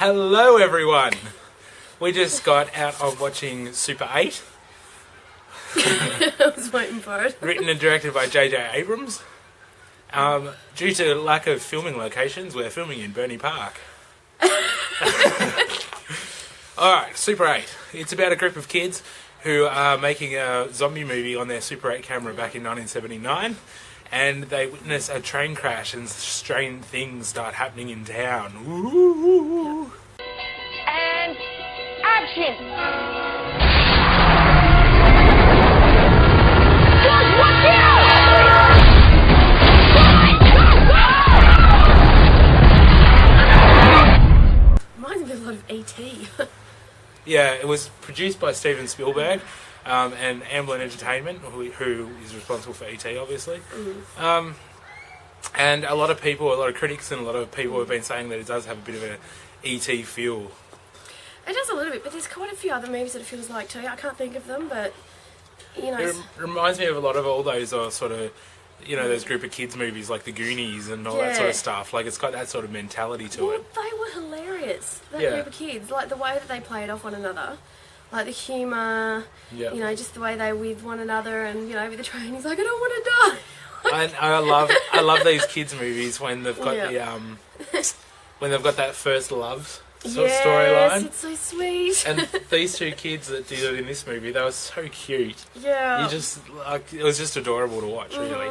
Hello everyone! We just got out of watching Super 8. I was waiting for it. Written and directed by J.J. Abrams. Due to lack of filming locations, we're filming in Burnie Park. Alright, Super 8. It's about a group of kids who are making a zombie movie on their Super 8 camera back in 1979. And they witness a train crash and strange things start happening in town. Ooh. And action! Guys, watch out! Reminds me a lot of E.T. Yeah, it was produced by Steven Spielberg and Amblin Entertainment, who is responsible for E.T. obviously. And a lot of critics and a lot of people have been saying that it does have a bit of an E.T. feel. It does a little bit, but there's quite a few other movies that it feels like too. I can't think of them, but you know. It reminds me of a lot of all those sort of, you know, those group of kids movies like The Goonies and all that sort of stuff. Like it's got that sort of mentality to it. They were hilarious. That group of kids, like the way that they played off one another. Like the humour, you know, just the way they with one another, and you know, with the train, he's like, I don't want to die. I love these kids movies when they've got when they've got that first love sort of storyline. It's so sweet. And these two kids that did it in this movie, they were so cute. Yeah. You just it was just adorable to watch, really.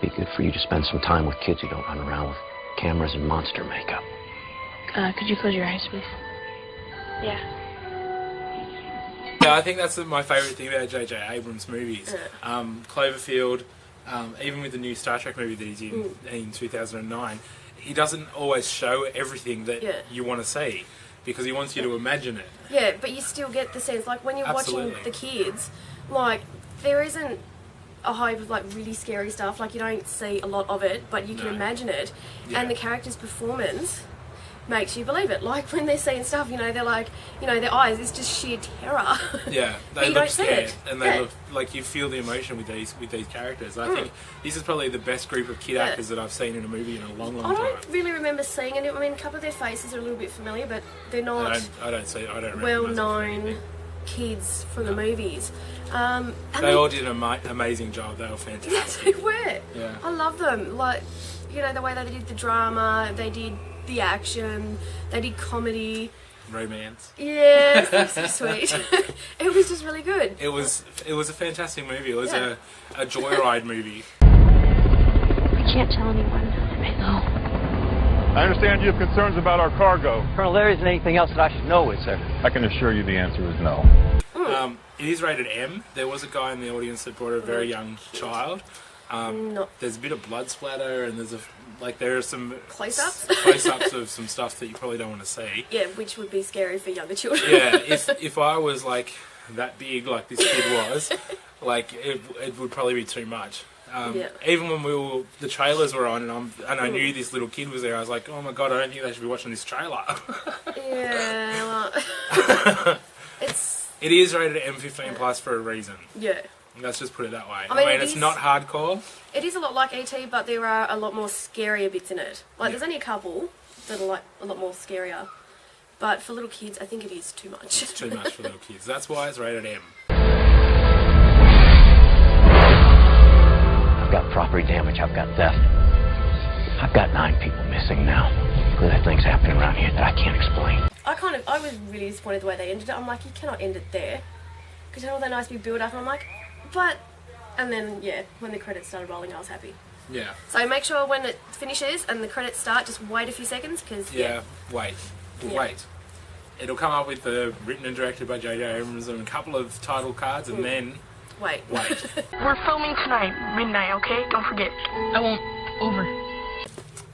Be good for you to spend some time with kids who don't run around with cameras and monster makeup. Could you close your eyes, please? Yeah. Yeah, I think that's my favourite thing about J.J. Abrams' movies. Cloverfield, even with the new Star Trek movie that he did in 2009, he doesn't always show everything that you want to see because he wants you to imagine it. Yeah, but you still get the sense, like when you're watching the kids, like there isn't a hype of like really scary stuff, like you don't see a lot of it, but you can imagine it, and the character's performance makes you believe it. Like when they're saying stuff, you know, they're like, you know, their eyes, it's just sheer terror. Yeah, they look scared, and they look like you feel the emotion with these characters. I think this is probably the best group of kid actors that I've seen in a movie in a long time. I don't really remember seeing any. I mean, a couple of their faces are a little bit familiar, but they're not. I don't well-known kids from the movies. They all did an amazing job. They were fantastic. Yes, they were. Yeah. I love them. Like, you know, the way they did the drama, they did the action, they did comedy, romance. Yes, that's so sweet. It was just really good. It was a fantastic movie. It was a joyride movie. I can't tell anyone. I know. I understand you have concerns about our cargo. Colonel, there isn't anything else that I should know with, sir. I can assure you the answer is no. It is rated M. There was a guy in the audience that brought a very young child. There's a bit of blood splatter, and there are some close-ups of some stuff that you probably don't want to see. Yeah, which would be scary for younger children. Yeah, if I was like that big like this kid was, like it would probably be too much. Even when the trailers were on, and I knew this little kid was there, I was like, oh my god, I don't think they should be watching this trailer. Yeah, well, it is rated M15 plus for a reason. Yeah. Let's just put it that way. I mean, it's not hardcore. It is a lot like E.T., but there are a lot more scarier bits in it. Like, there's only a couple that are like a lot more scarier. But for little kids, I think it is too much. It's too much for little kids. That's why it's rated M. I've got property damage. I've got theft. I've got 9 people missing now. There are things happening around here that I can't explain. I was really disappointed the way they ended it. I'm like, you cannot end it there. Because you had all that nice big build up, and I'm like, but... And then, when the credits started rolling, I was happy. Yeah. So make sure when it finishes and the credits start, just wait a few seconds, because... Wait. It'll come up with the written and directed by J.J. Abrams and a couple of title cards, and then... Wait. We're filming tonight, midnight, okay? Don't forget. I won't. Over.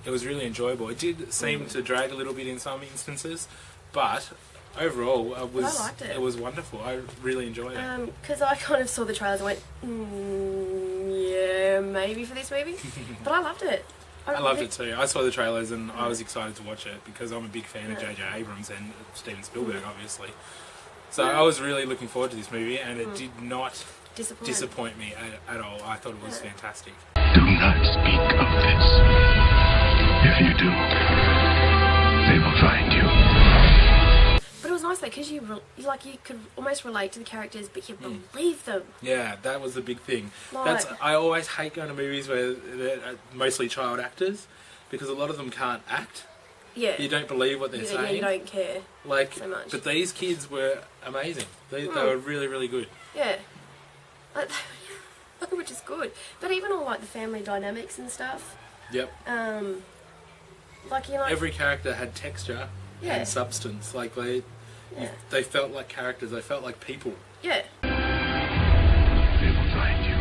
It was really enjoyable. It did seem to drag a little bit in some instances, but... Overall, I liked it. It was wonderful. I really enjoyed it. Because I kind of saw the trailers and went, yeah, maybe for this movie. But I loved it. I loved it too. I saw the trailers and I was excited to watch it because I'm a big fan of J.J. Abrams and Steven Spielberg, obviously. So I was really looking forward to this movie, and it did not disappoint me at all. I thought it was fantastic. Do not speak of this. If you do, They will find you. But it was nice though, because you could almost relate to the characters, but you believe them. Yeah, that was the big thing. Like, I always hate going to movies where they're mostly child actors, because a lot of them can't act. Yeah. You don't believe what they're saying. Yeah, you don't care so much. But these kids were amazing. They were really, really good. Yeah. Which is good. But even all like the family dynamics and stuff. Yep. Like, you know, every character had texture and substance. Like they felt like characters. They felt like people. Yeah. They will find you.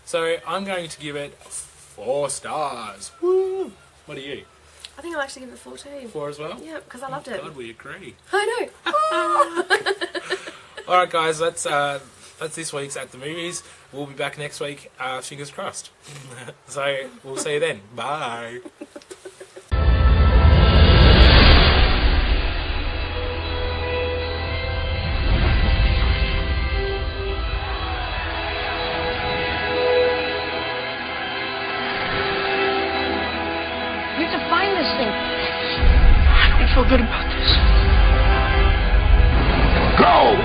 So I'm going to give it 4 stars. Woo! What are you? I think I'll actually give it 4 too. 4 as well? Yeah, because I loved it. God, we agree. I know. All right, guys. That's this week's At the Movies. We'll be back next week. Fingers crossed. So we'll see you then. Bye. You have to find this thing. I don't feel good about this. Go!